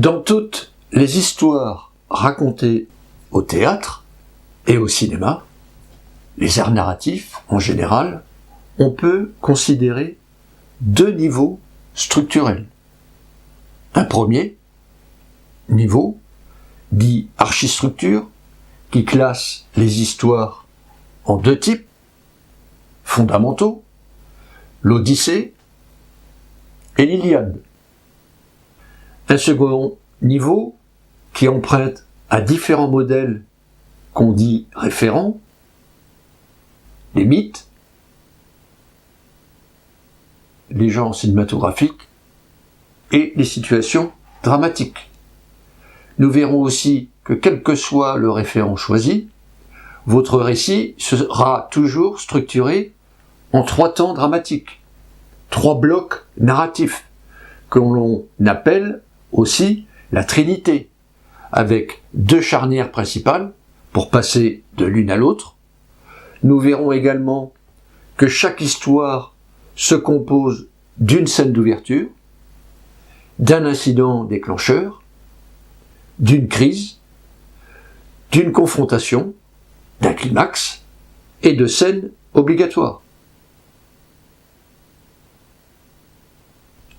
Dans toutes les histoires racontées au théâtre et au cinéma, les arts narratifs en général, on peut considérer deux niveaux structurels. Un premier niveau, dit archistructure, qui classe les histoires en deux types fondamentaux, l'Odyssée et l'Iliade. Un second niveau qui emprunte à différents modèles qu'on dit référents, les mythes, les genres cinématographiques et les situations dramatiques. Nous verrons aussi que quel que soit le référent choisi, votre récit sera toujours structuré en trois temps dramatiques, trois blocs narratifs, que l'on appelle aussi la Trinité, avec deux charnières principales pour passer de l'une à l'autre. Nous verrons également que chaque histoire se compose d'une scène d'ouverture, d'un incident déclencheur, d'une crise, d'une confrontation, d'un climax et de scènes obligatoires.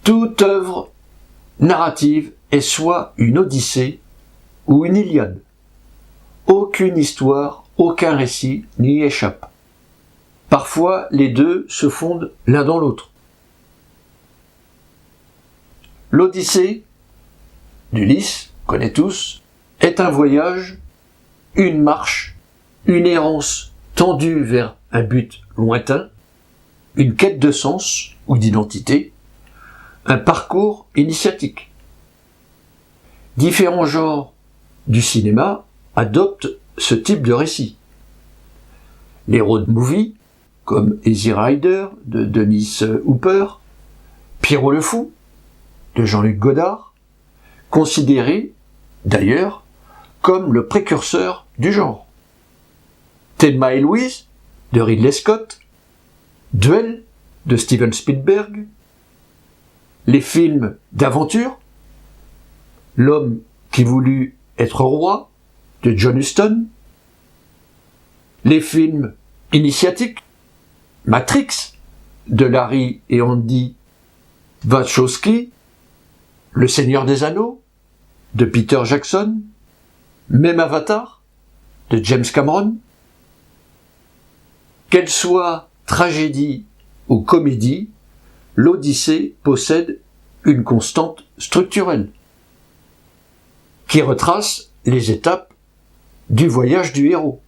Toute œuvre narrative est soit une Odyssée ou une Iliade. Aucune histoire, aucun récit n'y échappe. Parfois, les deux se fondent l'un dans l'autre. L'Odyssée d'Ulysse, qu'on connaît tous, est un voyage, une marche, une errance tendue vers un but lointain, une quête de sens ou d'identité, un parcours initiatique. Différents genres du cinéma adoptent ce type de récit. Les road movies, comme Easy Rider de Dennis Hopper, Pierrot le Fou de Jean-Luc Godard, considérés d'ailleurs comme le précurseur du genre. Thelma et Louise de Ridley Scott, Duel de Steven Spielberg, les films d'aventure, L'homme qui voulut être roi de John Huston, les films initiatiques, Matrix de Larry et Andy Wachowski, Le Seigneur des Anneaux de Peter Jackson, même Avatar de James Cameron. Qu'elle soit tragédie ou comédie, l'Odyssée possède une constante structurelle qui retrace les étapes du voyage du héros.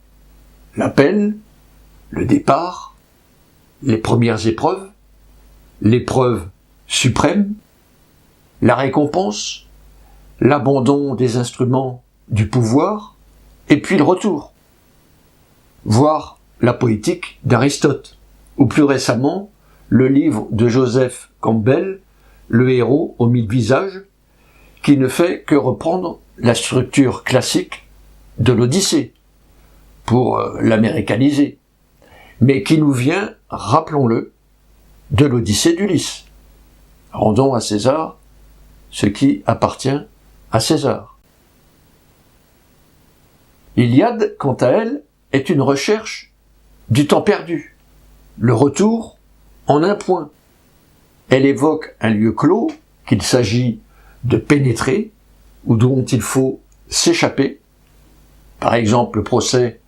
L'appel, le départ, les premières épreuves, l'épreuve suprême, la récompense, l'abandon des instruments du pouvoir, et puis le retour. Voire la poétique d'Aristote, ou plus récemment, le livre de Joseph Campbell, Le héros aux 1000 visages, qui ne fait que reprendre la structure classique de l'Odyssée, pour l'américaniser, mais qui nous vient, rappelons-le, de l'Odyssée d'Ulysse. Rendons à César ce qui appartient à César. L'Iliade, quant à elle, est une recherche du temps perdu, le retour en un point. Elle évoque un lieu clos qu'il s'agit de pénétrer ou dont il faut s'échapper. Par exemple, le procès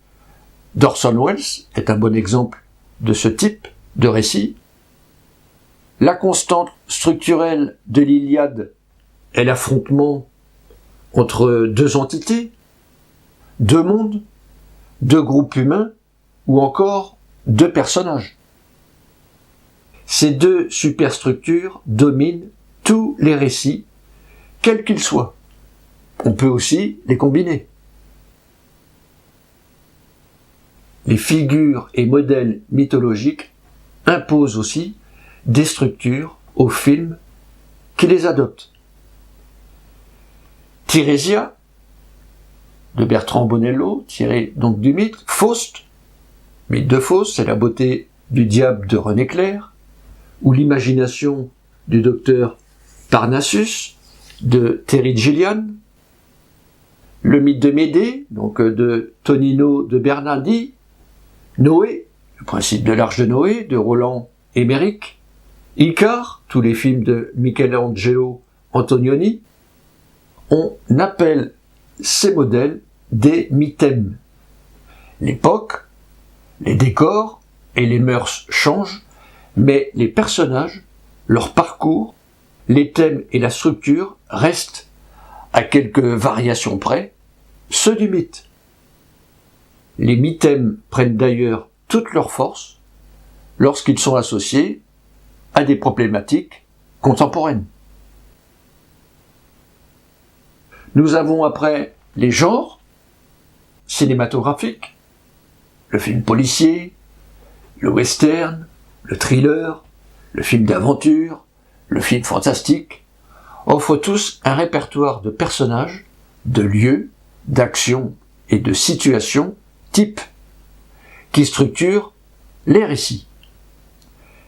d'Orson Welles est un bon exemple de ce type de récit. La constante structurelle de l'Iliade est l'affrontement entre deux entités, deux mondes, deux groupes humains ou encore deux personnages. Ces deux superstructures dominent tous les récits, quels qu'ils soient. On peut aussi les combiner. Les figures et modèles mythologiques imposent aussi des structures aux films qui les adoptent. Tirésia, de Bertrand Bonello, tiré donc du mythe. Faust, mythe de Faust, c'est la beauté du diable de René Clair, ou l'imagination du docteur Parnassus, de Terry Gilliam, le mythe de Médée, donc de Tonino de Bernardi, Noé, le principe de l'arche de Noé, de Roland Emmerich, Icare, tous les films de Michelangelo Antonioni. On appelle ces modèles des mythèmes. L'époque, les décors et les mœurs changent, mais les personnages, leur parcours, les thèmes et la structure restent, à quelques variations près, ceux du mythe. Les mythèmes prennent d'ailleurs toute leur force lorsqu'ils sont associés à des problématiques contemporaines. Nous avons après les genres cinématographiques, le film policier, le western, le thriller, le film d'aventure, le film fantastique, offrent tous un répertoire de personnages, de lieux, d'actions et de situations types qui structurent les récits.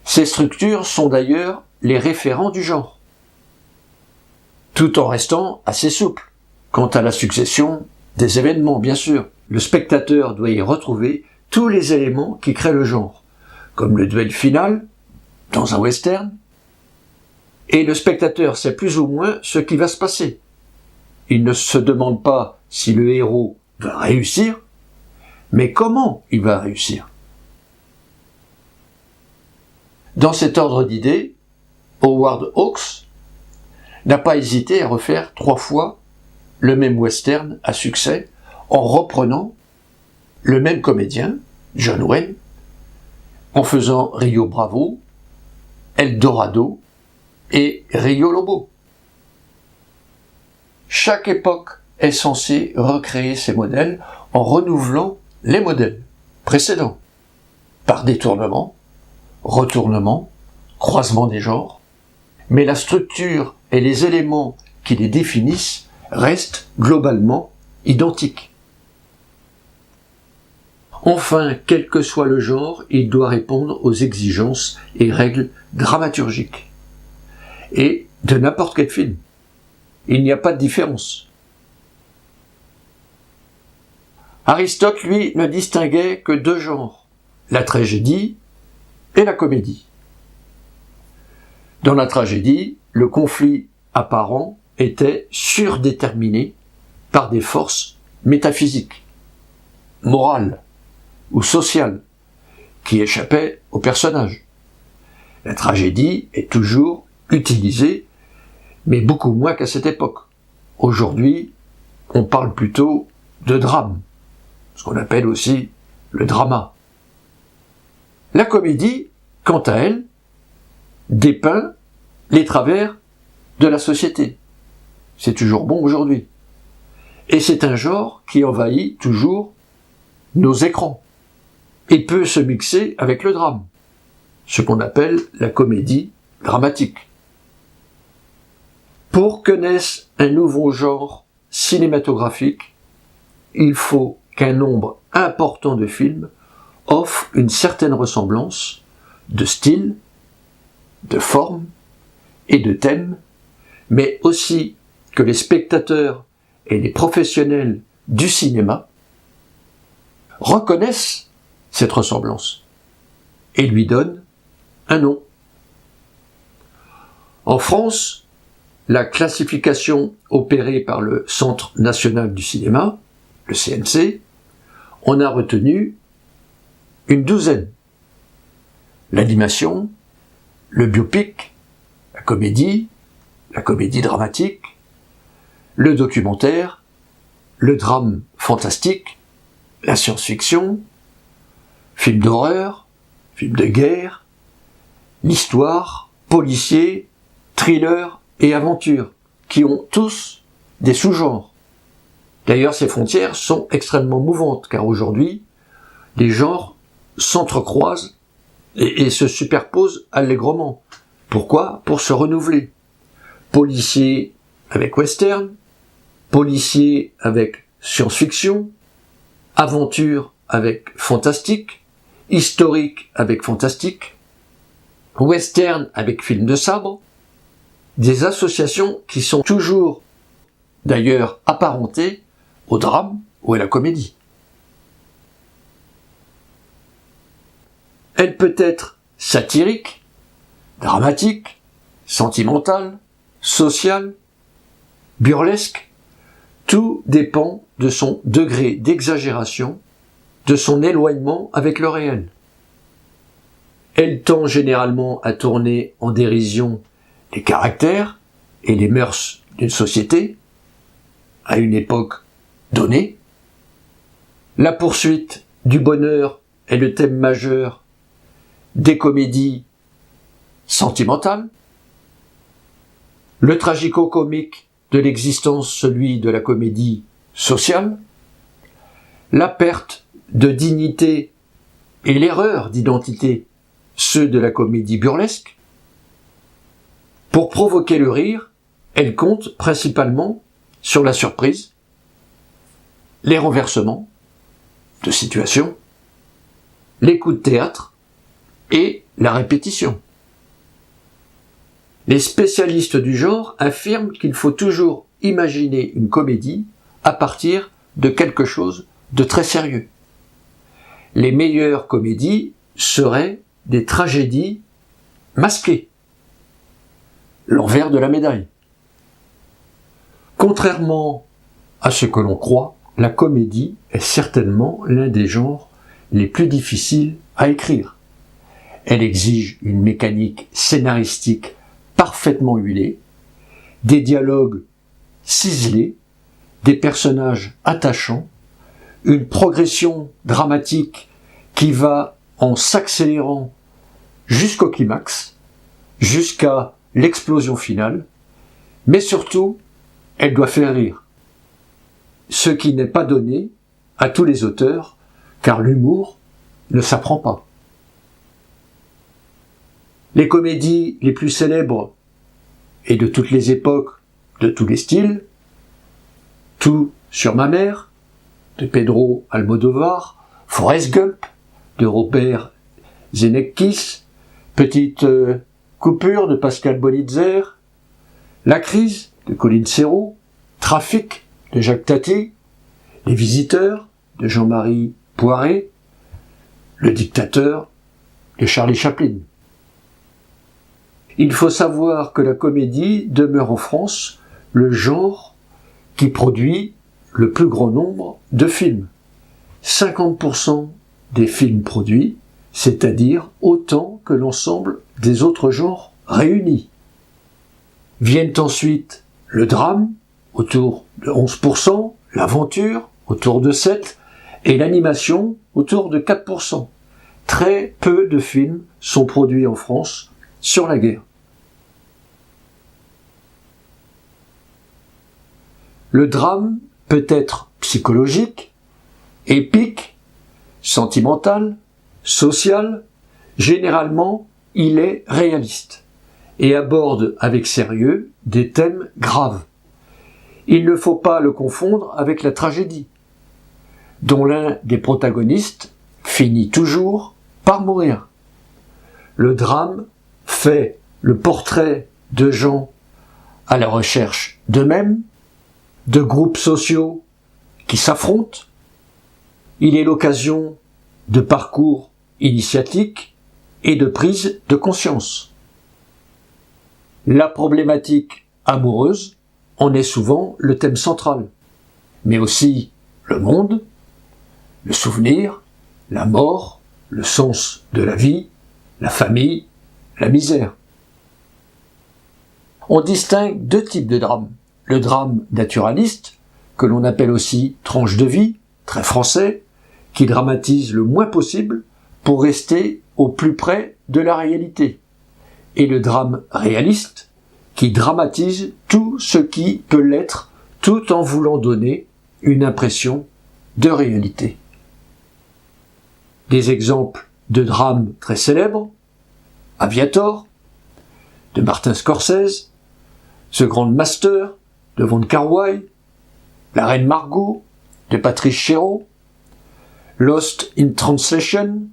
Ces structures sont d'ailleurs les référents du genre, tout en restant assez souple quant à la succession des événements, bien sûr. Le spectateur doit y retrouver tous les éléments qui créent le genre, comme le duel final dans un western, et le spectateur sait plus ou moins ce qui va se passer. Il ne se demande pas si le héros va réussir, mais comment il va réussir. Dans cet ordre d'idées, Howard Hawks n'a pas hésité à refaire 3 fois le même western à succès en reprenant le même comédien, John Wayne, en faisant Rio Bravo, El Dorado et Rio Lobo. Chaque époque est censée recréer ses modèles en renouvelant les modèles précédents, par détournement, retournement, croisement des genres, mais la structure et les éléments qui les définissent restent globalement identiques. Enfin, quel que soit le genre, il doit répondre aux exigences et règles dramaturgiques. Et de n'importe quel film. Il n'y a pas de différence. Aristote, lui, ne distinguait que 2 genres, la tragédie et la comédie. Dans la tragédie, le conflit apparent était surdéterminé par des forces métaphysiques, morales ou sociales, qui échappaient au personnage. La tragédie est toujours utilisée, mais beaucoup moins qu'à cette époque. Aujourd'hui, on parle plutôt de drame, ce qu'on appelle aussi le drama. La comédie, quant à elle, dépeint les travers de la société. C'est toujours bon aujourd'hui. Et c'est un genre qui envahit toujours nos écrans et peut se mixer avec le drame, ce qu'on appelle la comédie dramatique. Pour que naisse un nouveau genre cinématographique, il faut qu'un nombre important de films offre une certaine ressemblance de style, de forme et de thème, mais aussi que les spectateurs et les professionnels du cinéma reconnaissent cette ressemblance et lui donnent un nom. En France, la classification opérée par le Centre national du cinéma, le CNC, en a retenu une 12aine. L'animation, le biopic, la comédie dramatique, le documentaire, le drame fantastique, la science-fiction, film d'horreur, film de guerre, l'histoire, policier, thriller et aventure, qui ont tous des sous-genres. D'ailleurs, ces frontières sont extrêmement mouvantes, car aujourd'hui, les genres s'entrecroisent et se superposent allègrement. Pourquoi ? Pour se renouveler. Policier avec western, policier avec science-fiction, aventure avec fantastique, historique avec fantastique, western avec film de sabre, des associations qui sont toujours d'ailleurs apparentées au drame ou à la comédie. Elle peut être satirique, dramatique, sentimentale, sociale, burlesque. Tout dépend de son degré d'exagération, de son éloignement avec le réel. Elle tend généralement à tourner en dérision les caractères et les mœurs d'une société à une époque donnée. La poursuite du bonheur est le thème majeur des comédies sentimentales. Le tragico-comique de l'existence, celui de la comédie sociale. La perte de dignité et l'erreur d'identité, ceux de la comédie burlesque. Pour provoquer le rire, elle compte principalement sur la surprise, les renversements de situation, les coups de théâtre et la répétition. Les spécialistes du genre affirment qu'il faut toujours imaginer une comédie à partir de quelque chose de très sérieux. Les meilleures comédies seraient des tragédies masquées. L'envers de la médaille. Contrairement à ce que l'on croit, la comédie est certainement l'un des genres les plus difficiles à écrire. Elle exige une mécanique scénaristique parfaitement huilée, des dialogues ciselés, des personnages attachants, une progression dramatique qui va en s'accélérant jusqu'au climax, jusqu'à l'explosion finale, mais surtout, elle doit faire rire. Ce qui n'est pas donné à tous les auteurs, car l'humour ne s'apprend pas. Les comédies les plus célèbres, et de toutes les époques, de tous les styles, Tout sur ma mère, de Pedro Almodóvar, Forrest Gump, de Robert Zemeckis, Petite coupure de Pascal Bonitzer, La crise de Colin Serrault, Trafic de Jacques Tati, Les visiteurs de Jean-Marie Poiret, Le dictateur de Charlie Chaplin. Il faut savoir que la comédie demeure en France le genre qui produit le plus grand nombre de films. 50% des films produits, c'est-à-dire autant que l'ensemble des autres genres réunis. Viennent ensuite le drame, autour de 11%, l'aventure, autour de 7%, et l'animation, autour de 4%. Très peu de films sont produits en France sur la guerre. Le drame peut être psychologique, épique, sentimental, social. Généralement, il est réaliste et aborde avec sérieux des thèmes graves. Il ne faut pas le confondre avec la tragédie, dont l'un des protagonistes finit toujours par mourir. Le drame fait le portrait de gens à la recherche d'eux-mêmes, de groupes sociaux qui s'affrontent. Il est l'occasion de parcours initiatiques et de prise de conscience. La problématique amoureuse en est souvent le thème central, mais aussi le monde, le souvenir, la mort, le sens de la vie, la famille, la misère. On distingue deux types de drames. Le drame naturaliste, que l'on appelle aussi tranche de vie, très français, qui dramatise le moins possible pour rester au plus près de la réalité. Et le drame réaliste, qui dramatise tout ce qui peut l'être, tout en voulant donner une impression de réalité. Des exemples de drames très célèbres: Aviator, de Martin Scorsese, The Grand Master, de Wong Kar-wai, La Reine Margot, de Patrice Chéreau, Lost in Translation,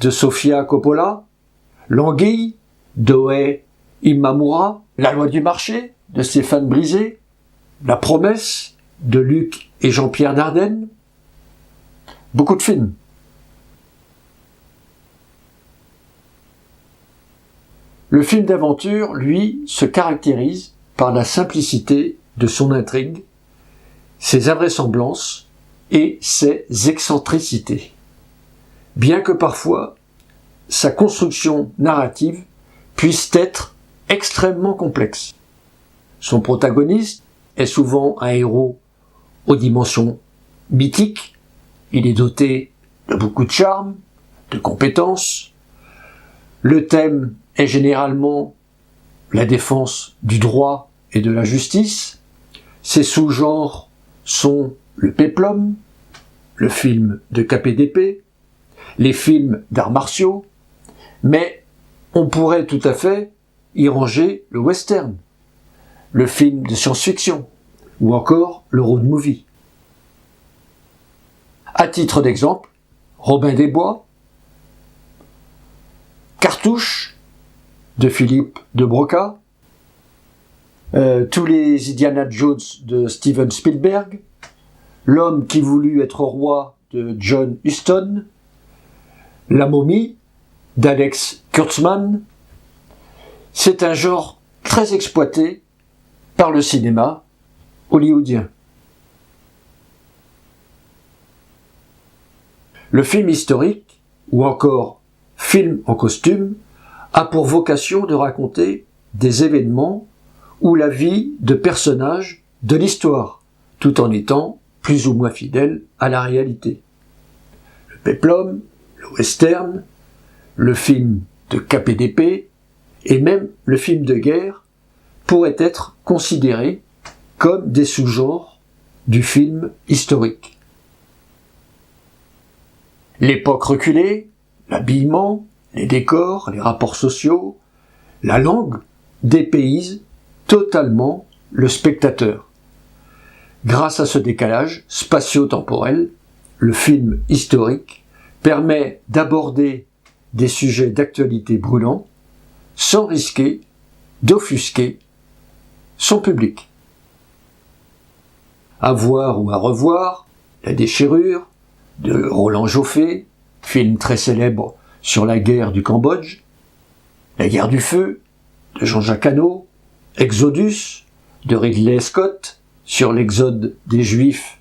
de Sofia Coppola, L'Anguille, d'Oé Imamura, La loi du marché de Stéphane Brisé, La promesse de Luc et Jean-Pierre Dardenne. Beaucoup de films. Le film d'aventure, lui, se caractérise par la simplicité de son intrigue, ses invraisemblances et ses excentricités. Bien que parfois, sa construction narrative puisse être extrêmement complexe. Son protagoniste est souvent un héros aux dimensions mythiques. Il est doté de beaucoup de charme, de compétences. Le thème est généralement la défense du droit et de la justice. Ses sous-genres sont le péplum, le film de KPDP, les films d'arts martiaux, mais on pourrait tout à fait y ranger le western, le film de science-fiction, ou encore le road movie. À titre d'exemple, Robin des Bois, Cartouche de Philippe de Broca, tous les Indiana Jones de Steven Spielberg, L'homme qui voulut être roi de John Huston, La momie d'Alex Kurtzman. C'est un genre très exploité par le cinéma hollywoodien. Le film historique, ou encore film en costume, a pour vocation de raconter des événements ou la vie de personnages de l'histoire, tout en étant plus ou moins fidèle à la réalité. Le péplum, le western, le film de KPDP et même le film de guerre pourraient être considérés comme des sous-genres du film historique. L'époque reculée, l'habillement, les décors, les rapports sociaux, la langue dépaysent totalement le spectateur. Grâce à ce décalage spatio-temporel, le film historique permet d'aborder des sujets d'actualité brûlants sans risquer d'offusquer son public. À voir ou à revoir, La déchirure de Roland Joffé, film très célèbre sur la guerre du Cambodge, La guerre du feu de Jean-Jacques Hano, Exodus de Ridley Scott sur l'exode des Juifs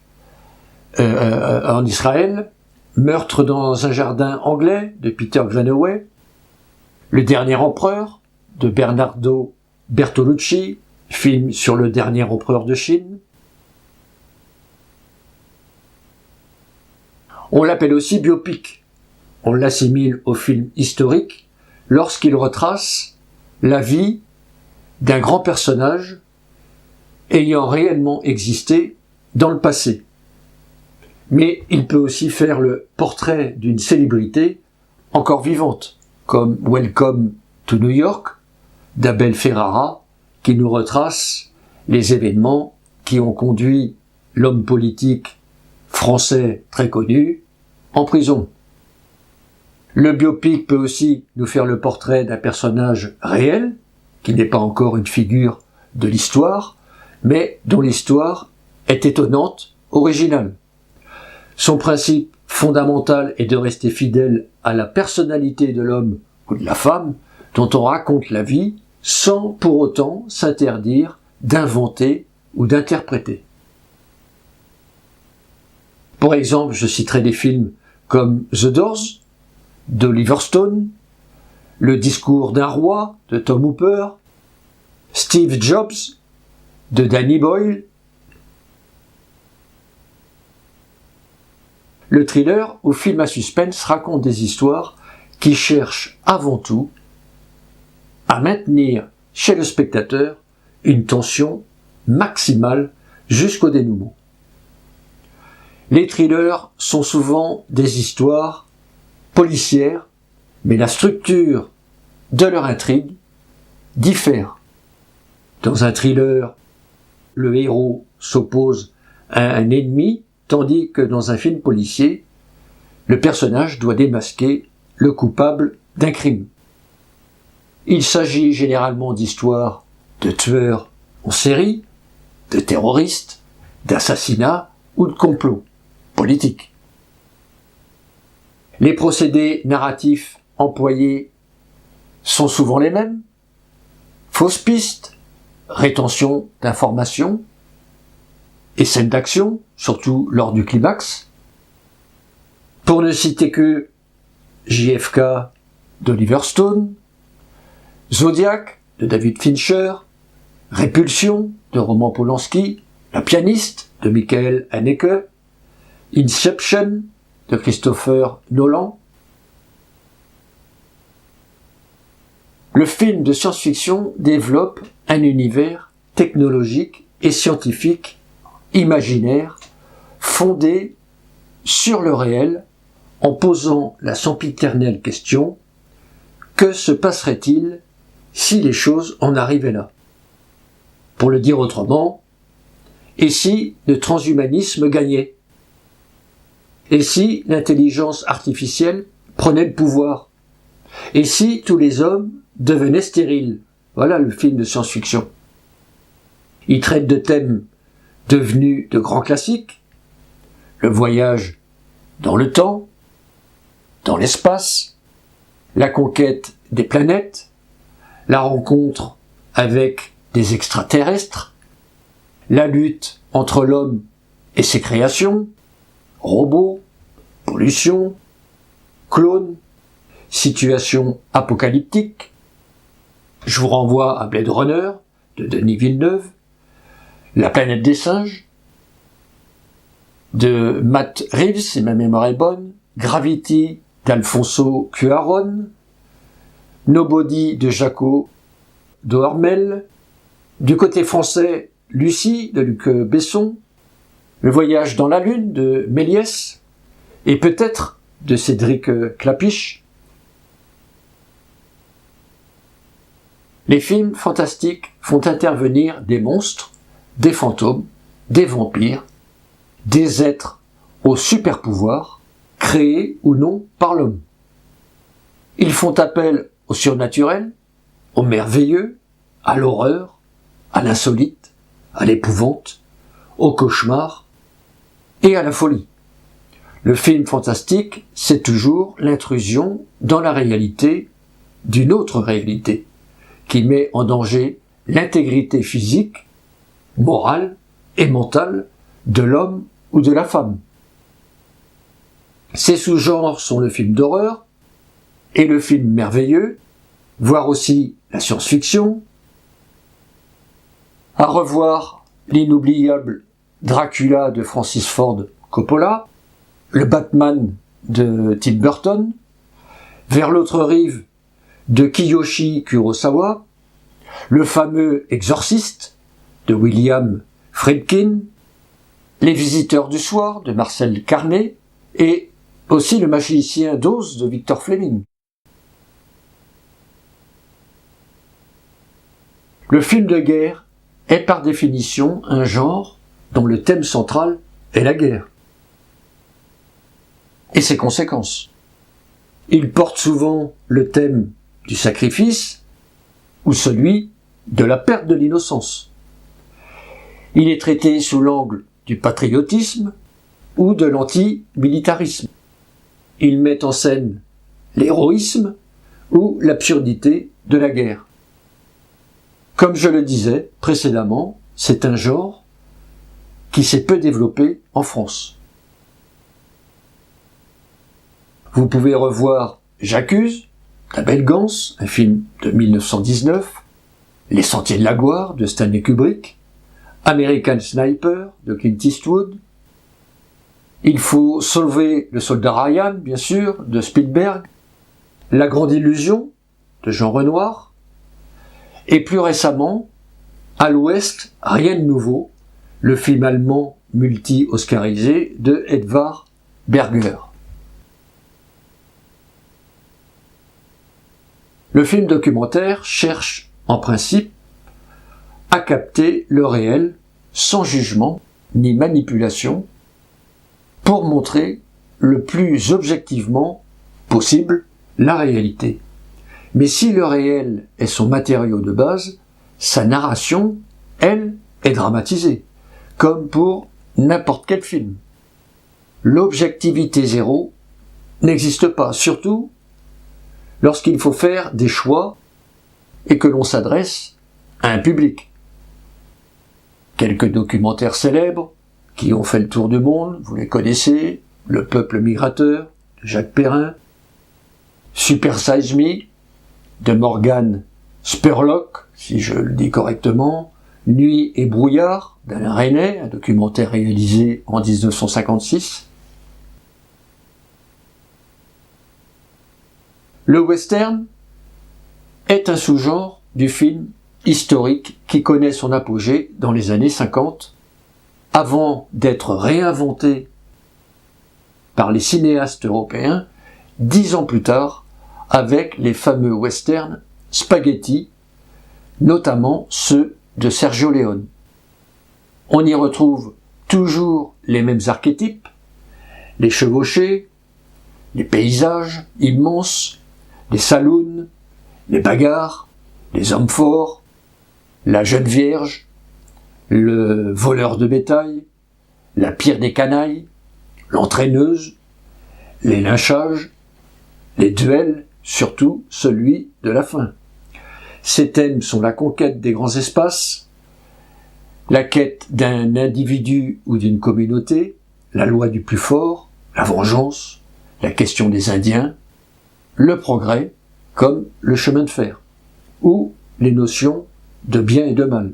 en Israël, Meurtre dans un jardin anglais de Peter Greenaway, Le dernier empereur de Bernardo Bertolucci, film sur le dernier empereur de Chine. On l'appelle aussi biopic. On l'assimile au film historique lorsqu'il retrace la vie d'un grand personnage ayant réellement existé dans le passé. Mais il peut aussi faire le portrait d'une célébrité encore vivante, comme Welcome to New York d'Abel Ferrara, qui nous retrace les événements qui ont conduit l'homme politique français très connu en prison. Le biopic peut aussi nous faire le portrait d'un personnage réel, qui n'est pas encore une figure de l'histoire, mais dont l'histoire est étonnante, originale. Son principe fondamental est de rester fidèle à la personnalité de l'homme ou de la femme dont on raconte la vie sans pour autant s'interdire d'inventer ou d'interpréter. Pour exemple, je citerai des films comme The Doors d'Oliver Stone, Le discours d'un roi de Tom Hooper, Steve Jobs de Danny Boyle. Le thriller ou film à suspense raconte des histoires qui cherchent avant tout à maintenir chez le spectateur une tension maximale jusqu'au dénouement. Les thrillers sont souvent des histoires policières, mais la structure de leur intrigue diffère. Dans un thriller, le héros s'oppose à un ennemi, tandis que dans un film policier, le personnage doit démasquer le coupable d'un crime. Il s'agit généralement d'histoires de tueurs en série, de terroristes, d'assassinats ou de complots politiques. Les procédés narratifs employés sont souvent les mêmes. Fausses pistes, rétention d'informations et scènes d'action, surtout lors du climax. Pour ne citer que JFK d'Oliver Stone, Zodiac de David Fincher, Répulsion de Roman Polanski, La pianiste de Michael Haneke, Inception de Christopher Nolan. Le film de science-fiction développe un univers technologique et scientifique imaginaire fondé sur le réel en posant la sempiternelle question: que se passerait-il si les choses en arrivaient là? Pour le dire autrement, et si le transhumanisme gagnait? Et si l'intelligence artificielle prenait le pouvoir? Et si tous les hommes devenaient stériles? Voilà le film de science-fiction. Il traite de thèmes devenus de grands classiques: le voyage dans le temps, dans l'espace, la conquête des planètes, la rencontre avec des extraterrestres, la lutte entre l'homme et ses créations, robots, pollution, clones, situation apocalyptique. Je vous renvoie à Blade Runner de Denis Villeneuve, La planète des singes de Matt Reeves, si ma mémoire est bonne, Gravity d'Alfonso Cuarón, Nobody de Jaco Doornel, du côté français, Lucie de Luc Besson, Le voyage dans la lune de Méliès, et peut-être de Cédric Klapisch. Les films fantastiques font intervenir des monstres, des fantômes, des vampires, des êtres aux super pouvoirs, créés ou non par l'homme. Ils font appel au surnaturel, au merveilleux, à l'horreur, à l'insolite, à l'épouvante, au cauchemar et à la folie. Le film fantastique, c'est toujours l'intrusion dans la réalité d'une autre réalité, qui met en danger l'intégrité physique, morale et mentale de l'homme ou de la femme. Ces sous-genres sont le film d'horreur et le film merveilleux, voire aussi la science-fiction. À revoir l'inoubliable Dracula de Francis Ford Coppola, le Batman de Tim Burton, Vers l'autre rive de Kiyoshi Kurosawa, le fameux Exorciste de William Friedkin, Les visiteurs du soir de Marcel Carné et aussi Le magicien d'Oz de Victor Fleming. Le film de guerre est par définition un genre dont le thème central est la guerre et ses conséquences. Il porte souvent le thème du sacrifice ou celui de la perte de l'innocence. Il est traité sous l'angle du patriotisme ou de l'antimilitarisme. Il met en scène l'héroïsme ou l'absurdité de la guerre. Comme je le disais précédemment, c'est un genre qui s'est peu développé en France. Vous pouvez revoir J'accuse, d'Abel Gans, un film de 1919, Les Sentiers de la Gloire de Stanley Kubrick, American Sniper de Clint Eastwood. Il faut sauver le soldat Ryan, bien sûr, de Spielberg, La Grande Illusion de Jean Renoir, et plus récemment, À l'Ouest, rien de nouveau, le film allemand multi-oscarisé de Edvard Berger. Le film documentaire cherche, en principe, à capter le réel sans jugement ni manipulation pour montrer le plus objectivement possible la réalité. Mais si le réel est son matériau de base, sa narration, elle, est dramatisée, comme pour n'importe quel film. L'objectivité zéro n'existe pas, surtout lorsqu'il faut faire des choix et que l'on s'adresse à un public. Quelques documentaires célèbres qui ont fait le tour du monde, vous les connaissez, Le peuple migrateur de Jacques Perrin, Super Size Me de Morgan Spurlock, si je le dis correctement, Nuit et brouillard d'Alain Resnais, un documentaire réalisé en 1956. Le western est un sous-genre du film historique qui connaît son apogée dans les années 50, avant d'être réinventé par les cinéastes européens 10 ans plus tard avec les fameux westerns spaghetti, notamment ceux de Sergio Leone. On y retrouve toujours les mêmes archétypes, les chevauchés, les paysages immenses, les saloons, les bagarres, les hommes forts, la jeune vierge, le voleur de bétail, la pire des canailles, l'entraîneuse, les lynchages, les duels, surtout celui de la fin. Ces thèmes sont la conquête des grands espaces, la quête d'un individu ou d'une communauté, la loi du plus fort, la vengeance, la question des Indiens, le progrès, comme le chemin de fer, ou les notions de bien et de mal.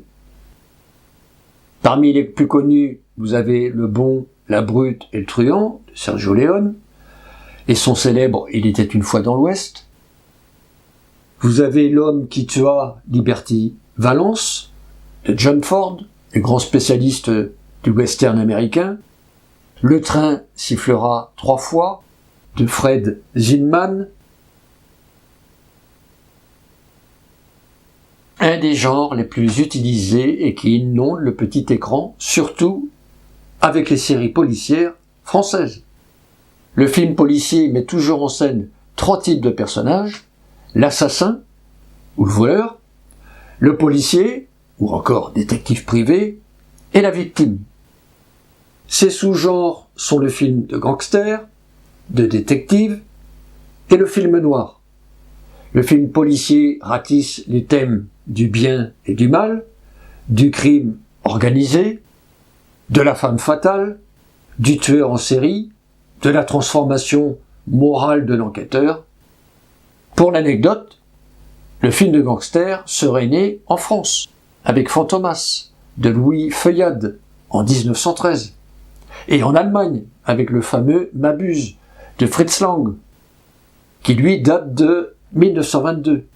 Parmi les plus connus, vous avez Le bon, la brute et le truand de Sergio Leone, et son célèbre Il était une fois dans l'Ouest. Vous avez L'homme qui tua Liberty Valance de John Ford, le grand spécialiste du western américain. Le train sifflera 3 fois de Fred Zinman. Un des genres les plus utilisés et qui inonde le petit écran, surtout avec les séries policières françaises. Le film policier met toujours en scène 3 types de personnages: l'assassin ou le voleur, le policier ou encore détective privé et la victime. Ces sous-genres sont le film de gangster, de détective et le film noir. Le film policier ratisse les thèmes du bien et du mal, du crime organisé, de la femme fatale, du tueur en série, de la transformation morale de l'enquêteur. Pour l'anecdote, le film de gangster serait né en France, avec Fantomas, de Louis Feuillade, en 1913, et en Allemagne, avec le fameux Mabuse, de Fritz Lang, qui lui date de 1922.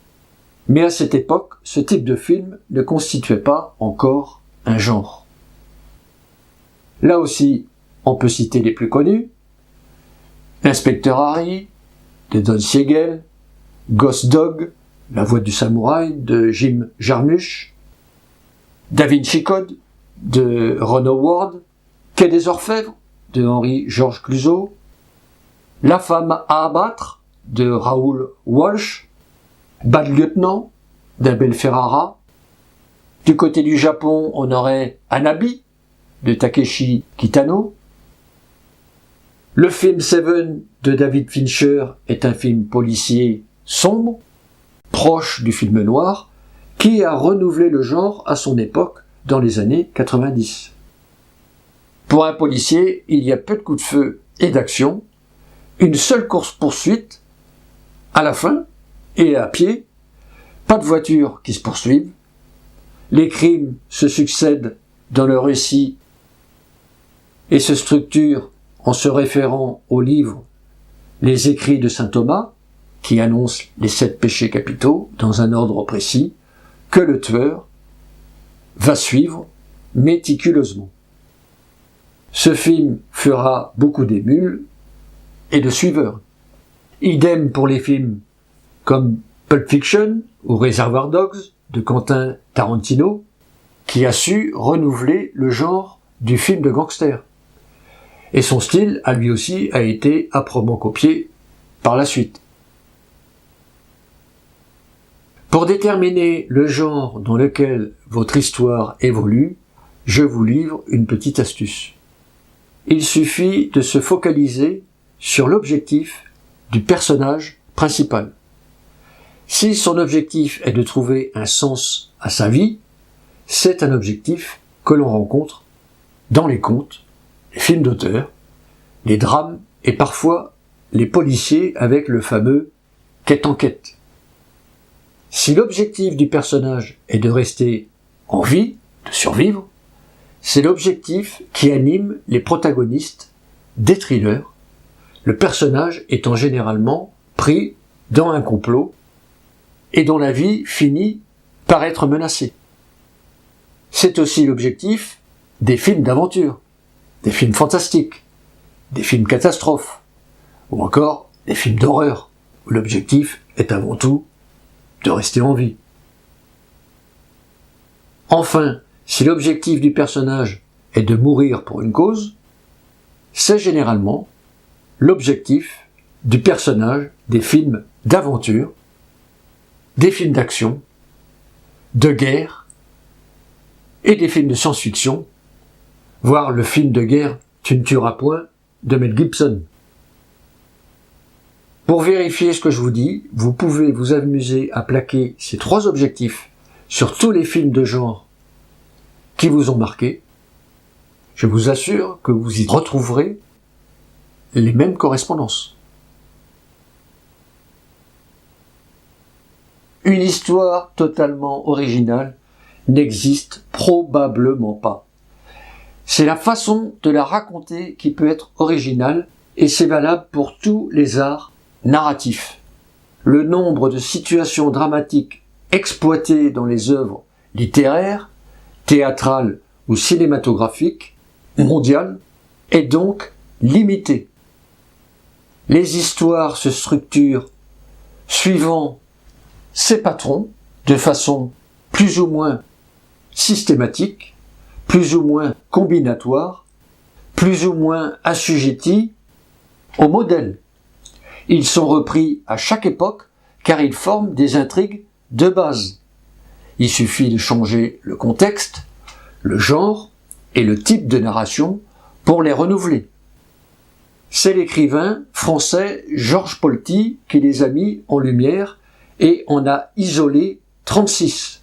Mais à cette époque, ce type de film ne constituait pas encore un genre. Là aussi, on peut citer les plus connus: Inspecteur Harry, de Don Siegel, Ghost Dog, La voix du samouraï, de Jim Jarmusch, Da Vinci Code, de Ron Howard, Quai des Orfèvres, de Henri-Georges Clouzot, La femme à abattre, de Raoul Walsh, Bad Lieutenant, d'Abel Ferrara. Du côté du Japon, on aurait Hanabi, de Takeshi Kitano. Le film Seven de David Fincher est un film policier sombre, proche du film noir, qui a renouvelé le genre à son époque dans les années 90. Pour un policier, il y a peu de coups de feu et d'action, une seule course-poursuite à la fin et à pied, pas de voitures qui se poursuivent, les crimes se succèdent dans le récit et se structurent en se référant au livre Les Écrits de saint Thomas, qui annonce les 7 péchés capitaux dans un ordre précis, que le tueur va suivre méticuleusement. Ce film fera beaucoup d'émules et de suiveurs. Idem pour les films comme Pulp Fiction ou Reservoir Dogs de Quentin Tarantino, qui a su renouveler le genre du film de gangster. Et son style, à lui aussi, a été âprement copié par la suite. Pour déterminer le genre dans lequel votre histoire évolue, je vous livre une petite astuce. Il suffit de se focaliser sur l'objectif du personnage principal. Si son objectif est de trouver un sens à sa vie, c'est un objectif que l'on rencontre dans les contes, les films d'auteur, les drames et parfois les policiers avec le fameux quête en quête. Si l'objectif du personnage est de rester en vie, de survivre, c'est l'objectif qui anime les protagonistes des thrillers, le personnage étant généralement pris dans un complot et dont la vie finit par être menacée. C'est aussi l'objectif des films d'aventure, des films fantastiques, des films catastrophes, ou encore des films d'horreur, où l'objectif est avant tout de rester en vie. Enfin, si l'objectif du personnage est de mourir pour une cause, c'est généralement l'objectif du personnage des films d'aventure, des films d'action, de guerre et des films de science-fiction, voire le film de guerre Tu ne tueras point de Mel Gibson. Pour vérifier ce que je vous dis, vous pouvez vous amuser à plaquer ces 3 objectifs sur tous les films de genre qui vous ont marqué. Je vous assure que vous y retrouverez les mêmes correspondances. Une histoire totalement originale n'existe probablement pas. C'est la façon de la raconter qui peut être originale et c'est valable pour tous les arts narratifs. Le nombre de situations dramatiques exploitées dans les œuvres littéraires, théâtrales ou cinématographiques mondiales est donc limité. Les histoires se structurent suivant ces patrons de façon plus ou moins systématique, plus ou moins combinatoire, plus ou moins assujettis au modèle. Ils sont repris à chaque époque car ils forment des intrigues de base. Il suffit de changer le contexte, le genre et le type de narration pour les renouveler. C'est l'écrivain français Georges Polti qui les a mis en lumière et en a isolé 36.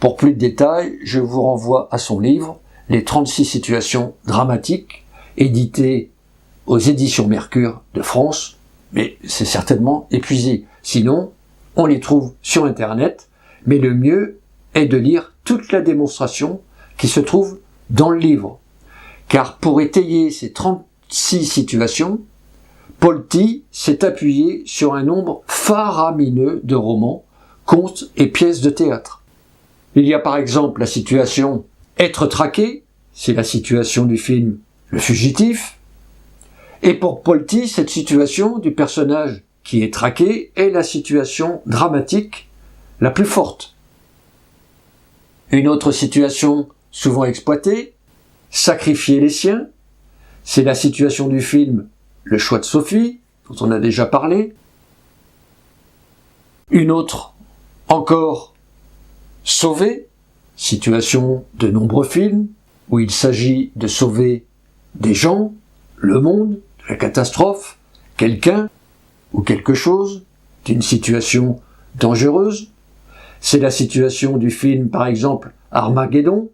Pour plus de détails, je vous renvoie à son livre « Les 36 situations dramatiques », édité aux éditions Mercure de France, mais c'est certainement épuisé. Sinon, on les trouve sur Internet, mais le mieux est de lire toute la démonstration qui se trouve dans le livre. Car pour étayer ces 36 situations, Polti s'est appuyé sur un nombre faramineux de romans, contes et pièces de théâtre. Il y a par exemple la situation « être traqué », c'est la situation du film « Le fugitif ». Et pour Polti, cette situation du personnage qui est traqué est la situation dramatique la plus forte. Une autre situation souvent exploitée, « sacrifier les siens », c'est la situation du film « Le choix de Sophie », dont on a déjà parlé. Une autre encore, sauver, situation de nombreux films où il s'agit de sauver des gens, le monde, de la catastrophe, quelqu'un ou quelque chose, d'une situation dangereuse. C'est la situation du film, par exemple, Armageddon,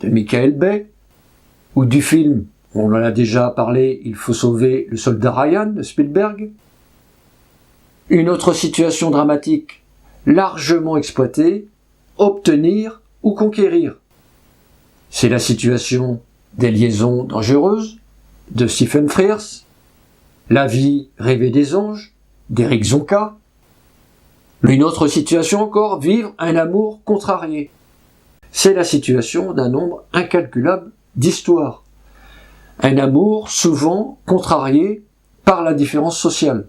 de Michael Bay, ou du film, on en a déjà parlé, Il faut sauver le soldat Ryan, de Spielberg. Une autre situation dramatique largement exploitée, obtenir ou conquérir. C'est la situation des liaisons dangereuses, de Stephen Frears, La vie rêvée des anges, d'Éric Zonka. Une autre situation encore, vivre un amour contrarié. C'est la situation d'un nombre incalculable d'histoires. Un amour souvent contrarié par la différence sociale,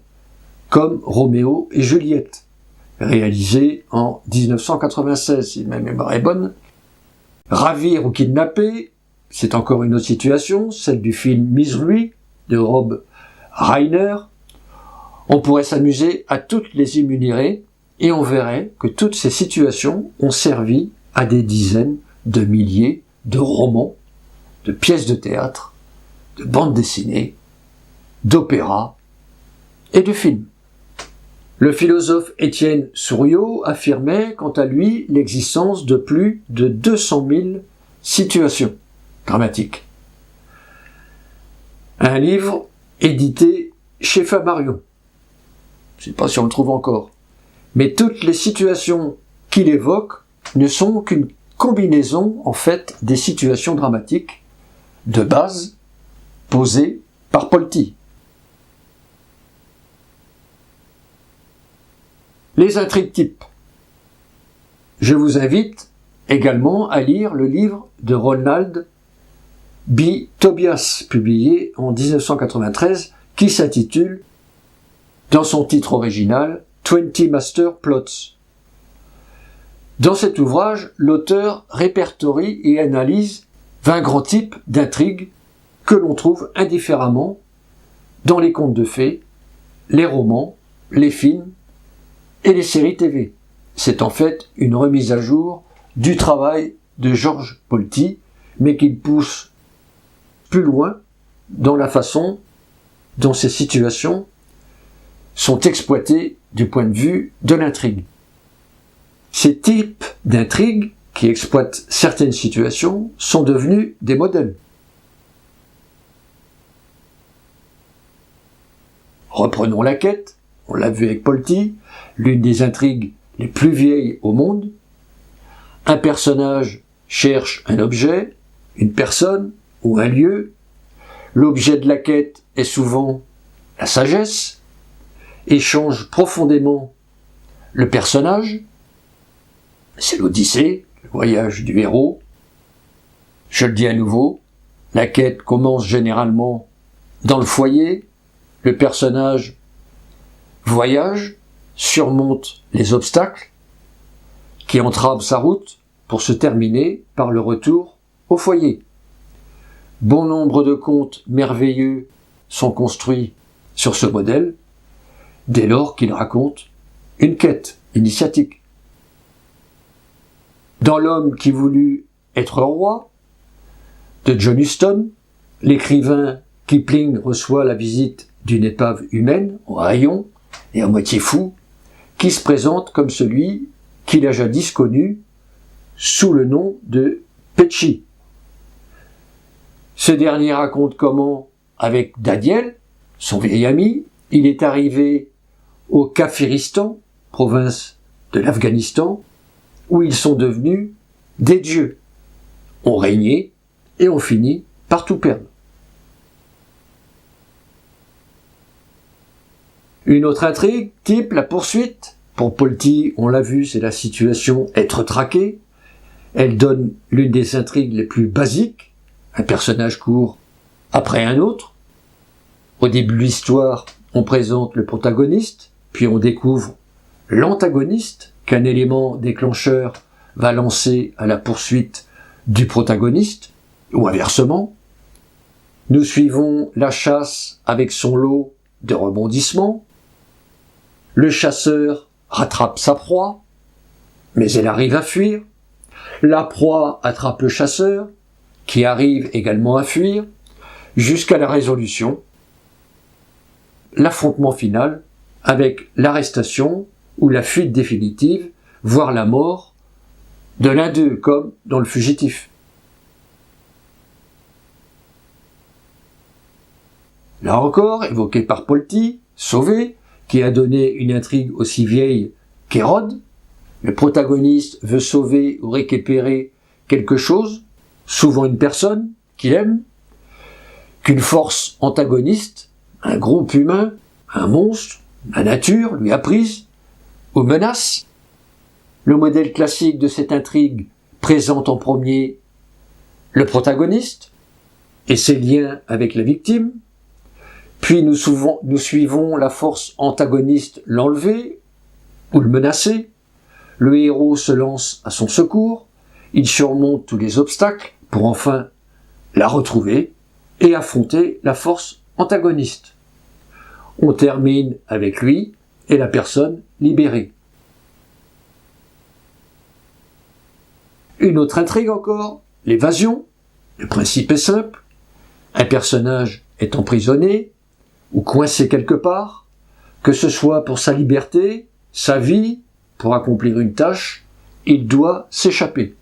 comme Roméo et Juliette, réalisé en 1996, si ma mémoire est bonne. Ravir ou kidnapper, c'est encore une autre situation, celle du film Misery de Rob Reiner. On pourrait s'amuser à toutes les énumérer, et on verrait que toutes ces situations ont servi à des dizaines de milliers de romans, de pièces de théâtre, de bandes dessinées, d'opéras et de films. Le philosophe Étienne Souriau affirmait, quant à lui, l'existence de plus de 200 000 situations dramatiques. Un livre édité chez Flammarion. Je ne sais pas si on le trouve encore. Mais toutes les situations qu'il évoque ne sont qu'une combinaison, en fait, des situations dramatiques de base posées par Polti. Les intrigues types. Je vous invite également à lire le livre de Ronald B. Tobias, publié en 1993, qui s'intitule, dans son titre original, 20 Master Plots. Dans cet ouvrage, l'auteur répertorie et analyse 20 grands types d'intrigues que l'on trouve indifféremment dans les contes de fées, les romans, les films et les séries TV. C'est en fait une remise à jour du travail de Georges Polti, mais qu'il pousse plus loin dans la façon dont ces situations sont exploitées du point de vue de l'intrigue. Ces types d'intrigues qui exploitent certaines situations sont devenus des modèles. Reprenons la quête, on l'a vu avec Polti, l'une des intrigues les plus vieilles au monde. Un personnage cherche un objet, une personne ou un lieu. L'objet de la quête est souvent la sagesse et change profondément le personnage. C'est l'Odyssée, le voyage du héros. Je le dis à nouveau, la quête commence généralement dans le foyer. Le personnage voyage, surmonte les obstacles qui entravent sa route pour se terminer par le retour au foyer. Bon nombre de contes merveilleux sont construits sur ce modèle, dès lors qu'ils racontent une quête initiatique. Dans L'homme qui voulut être roi, de John Huston, l'écrivain Kipling reçoit la visite d'une épave humaine, en rayon et à moitié fou, qui se présente comme celui qu'il a jadis connu sous le nom de Petchi. Ce dernier raconte comment, avec Daniel, son vieil ami, il est arrivé au Kafiristan, province de l'Afghanistan, où ils sont devenus des dieux, ont régné et ont fini par tout perdre. Une autre intrigue, type la poursuite. Pour Polti, on l'a vu, c'est la situation être traqué. Elle donne l'une des intrigues les plus basiques. Un personnage court après un autre. Au début de l'histoire, on présente le protagoniste, puis on découvre l'antagoniste, qu'un élément déclencheur va lancer à la poursuite du protagoniste, ou inversement. Nous suivons la chasse avec son lot de rebondissements. Le chasseur rattrape sa proie, mais elle arrive à fuir. La proie attrape le chasseur, qui arrive également à fuir, jusqu'à la résolution, l'affrontement final, avec l'arrestation ou la fuite définitive, voire la mort de l'un d'eux, comme dans Le Fugitif. Là encore, évoqué par Polti, Sauvé, qui a donné une intrigue aussi vieille qu'Hérode. Le protagoniste veut sauver ou récupérer quelque chose, souvent une personne qu'il aime, qu'une force antagoniste, un groupe humain, un monstre, la nature lui a prise, ou menace. Le modèle classique de cette intrigue présente en premier le protagoniste et ses liens avec la victime, puis nous suivons la force antagoniste l'enlever ou le menacer. Le héros se lance à son secours, il surmonte tous les obstacles pour enfin la retrouver et affronter la force antagoniste. On termine avec lui et la personne libérée. Une autre intrigue encore, l'évasion. Le principe est simple. Un personnage est emprisonné ou coincé quelque part, que ce soit pour sa liberté, sa vie, pour accomplir une tâche, il doit s'échapper.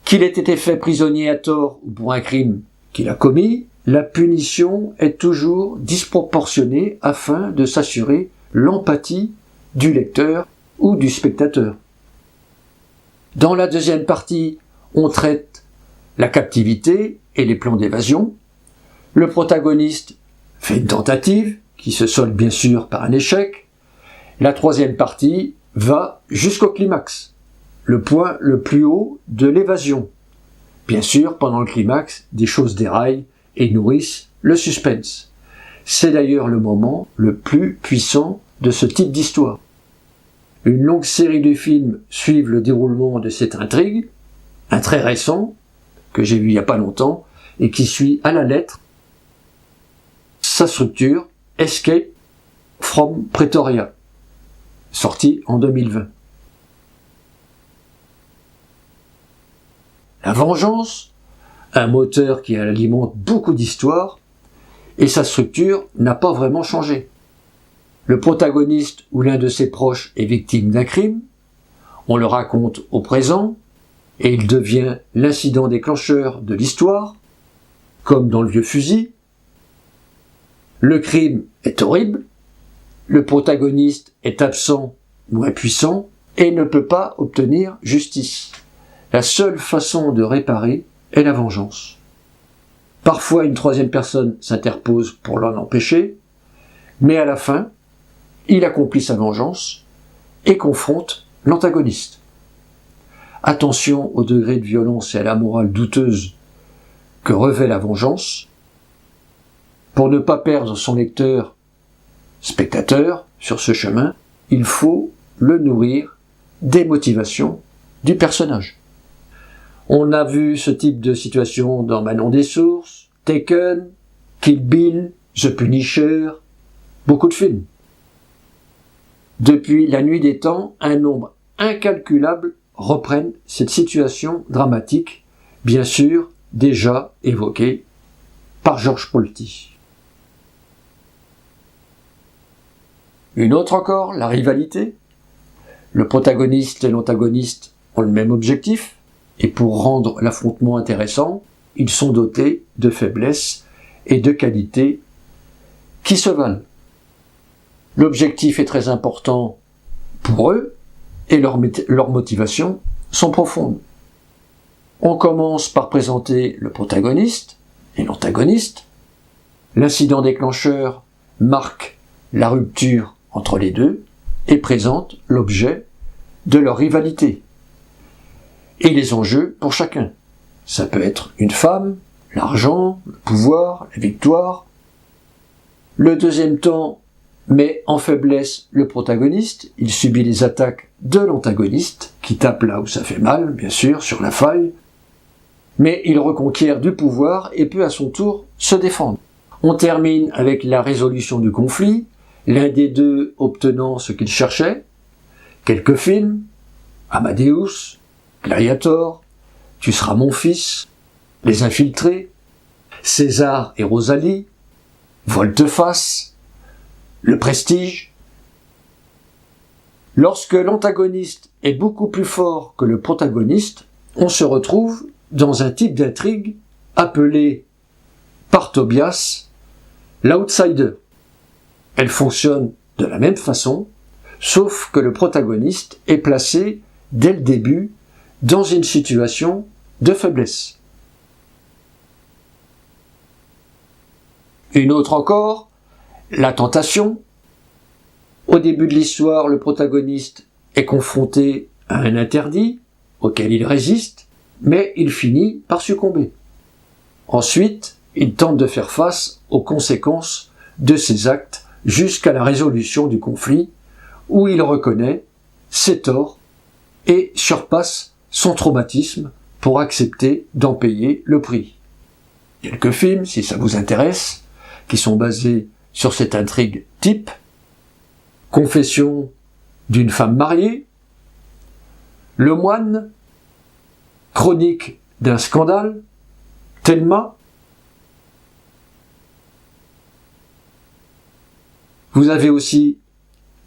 Qu'il ait été fait prisonnier à tort ou pour un crime qu'il a commis, la punition est toujours disproportionnée afin de s'assurer l'empathie du lecteur ou du spectateur. Dans la deuxième partie, on traite la captivité et les plans d'évasion. Le protagoniste fait une tentative, qui se solde bien sûr par un échec. La troisième partie va jusqu'au climax, le point le plus haut de l'évasion. Bien sûr, pendant le climax, des choses déraillent et nourrissent le suspense. C'est d'ailleurs le moment le plus puissant de ce type d'histoire. Une longue série de films suivent le déroulement de cette intrigue, un très récent, que j'ai vu il n'y a pas longtemps, et qui suit à la lettre sa structure, Escape from Pretoria, sorti en 2020. La vengeance, un moteur qui alimente beaucoup d'histoires, et sa structure n'a pas vraiment changé. Le protagoniste ou l'un de ses proches est victime d'un crime, on le raconte au présent, et il devient l'incident déclencheur de l'histoire, comme dans Le Vieux Fusil. Le crime est horrible, le protagoniste est absent ou impuissant et ne peut pas obtenir justice. La seule façon de réparer est la vengeance. Parfois une troisième personne s'interpose pour l'en empêcher, mais à la fin, il accomplit sa vengeance et confronte l'antagoniste. Attention au degré de violence et à la morale douteuse que revêt la vengeance. Pour ne pas perdre son lecteur, spectateur, sur ce chemin, il faut le nourrir des motivations du personnage. On a vu ce type de situation dans Manon des Sources, Taken, Kill Bill, The Punisher, beaucoup de films. Depuis la nuit des temps, un nombre incalculable reprennent cette situation dramatique, bien sûr déjà évoquée par Georges Polti. Une autre encore, la rivalité. Le protagoniste et l'antagoniste ont le même objectif, et pour rendre l'affrontement intéressant, ils sont dotés de faiblesses et de qualités qui se valent. L'objectif est très important pour eux, et leurs motivations sont profondes. On commence par présenter le protagoniste et l'antagoniste. L'incident déclencheur marque la rupture entre les deux et présente l'objet de leur rivalité et les enjeux pour chacun. Ça peut être une femme, l'argent, le pouvoir, la victoire. Le deuxième temps met en faiblesse le protagoniste, il subit les attaques de l'antagoniste, qui tape là où ça fait mal, bien sûr, sur la faille, mais il reconquiert du pouvoir et peut à son tour se défendre. On termine avec la résolution du conflit, l'un des deux obtenant ce qu'il cherchait. Quelques films, Amadeus, Gladiator, Tu seras mon fils, Les Infiltrés, César et Rosalie, Volte-face, Le Prestige. Lorsque l'antagoniste est beaucoup plus fort que le protagoniste, on se retrouve dans un type d'intrigue appelé par Tobias l'outsider. Elle fonctionne de la même façon, sauf que le protagoniste est placé dès le début dans une situation de faiblesse. Une autre encore, la tentation. Au début de l'histoire, le protagoniste est confronté à un interdit auquel il résiste, mais il finit par succomber. Ensuite, il tente de faire face aux conséquences de ses actes jusqu'à la résolution du conflit où il reconnaît ses torts et surpasse son traumatisme pour accepter d'en payer le prix. Quelques films, si ça vous intéresse, qui sont basés sur cette intrigue type. Confession d'une femme mariée, Le Moine, chronique d'un scandale, Thelma. Vous avez aussi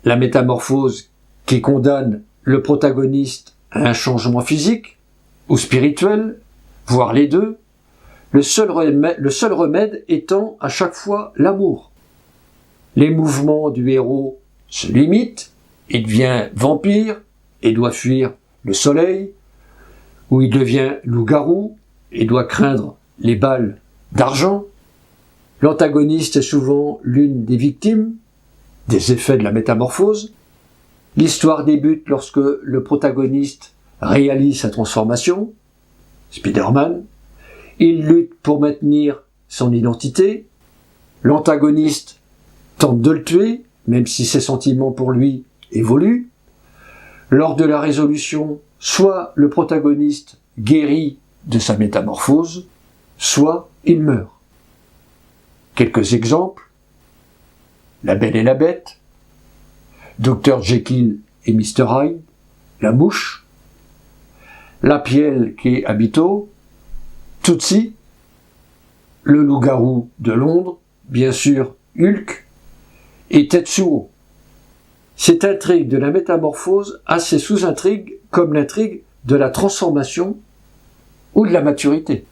la métamorphose qui condamne le protagoniste à un changement physique ou spirituel, voire les deux, le seul remède étant à chaque fois l'amour. Les mouvements du héros se limitent, il devient vampire et doit fuir le soleil, ou il devient loup-garou et doit craindre les balles d'argent. L'antagoniste est souvent l'une des victimes des effets de la métamorphose. L'histoire débute lorsque le protagoniste réalise sa transformation, Spider-Man. Il lutte pour maintenir son identité. L'antagoniste tente de le tuer, même si ses sentiments pour lui évoluent. Lors de la résolution, soit le protagoniste guérit de sa métamorphose, soit il meurt. Quelques exemples. La Belle et la Bête, Dr Jekyll et Mr Hyde, La Mouche, La Pielle qui Habito, Tootsie, Le Loup-garou de Londres, bien sûr Hulk, et Tetsuo. Cette intrigue de la métamorphose a ses sous-intrigues comme l'intrigue de la transformation ou de la maturité.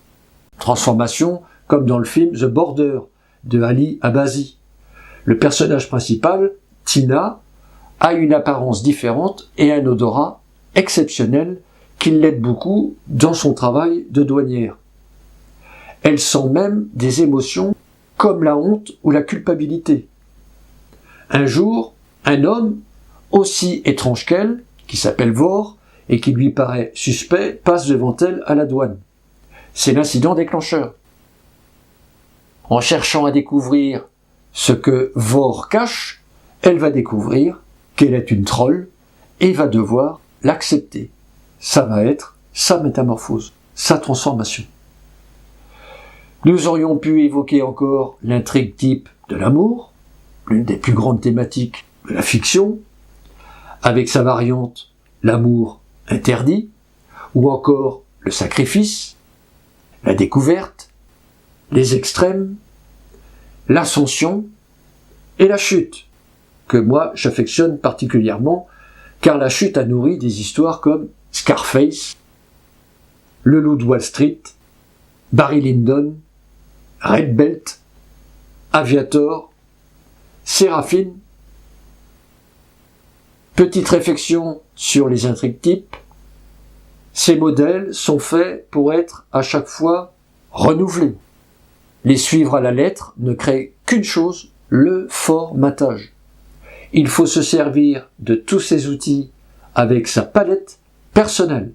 Transformation comme dans le film The Border de Ali Abazi. Le personnage principal, Tina, a une apparence différente et un odorat exceptionnel qui l'aide beaucoup dans son travail de douanière. Elle sent même des émotions comme la honte ou la culpabilité. Un jour, un homme, aussi étrange qu'elle, qui s'appelle Vor, et qui lui paraît suspect, passe devant elle à la douane. C'est l'incident déclencheur. En cherchant à découvrir ce que Vor cache, elle va découvrir qu'elle est une troll et va devoir l'accepter. Ça va être sa métamorphose, sa transformation. Nous aurions pu évoquer encore l'intrigue type de l'amour, l'une des plus grandes thématiques de la fiction, avec sa variante l'amour interdit, ou encore le sacrifice, la découverte, les extrêmes, l'ascension et la chute, que moi j'affectionne particulièrement, car la chute a nourri des histoires comme Scarface, Le Loup de Wall Street, Barry Lyndon, Red Belt, Aviator, Séraphine. Petite réflexion sur les intrigues types. Ces modèles sont faits pour être à chaque fois renouvelés. Les suivre à la lettre ne crée qu'une chose, le formatage. Il faut se servir de tous ces outils avec sa palette personnelle.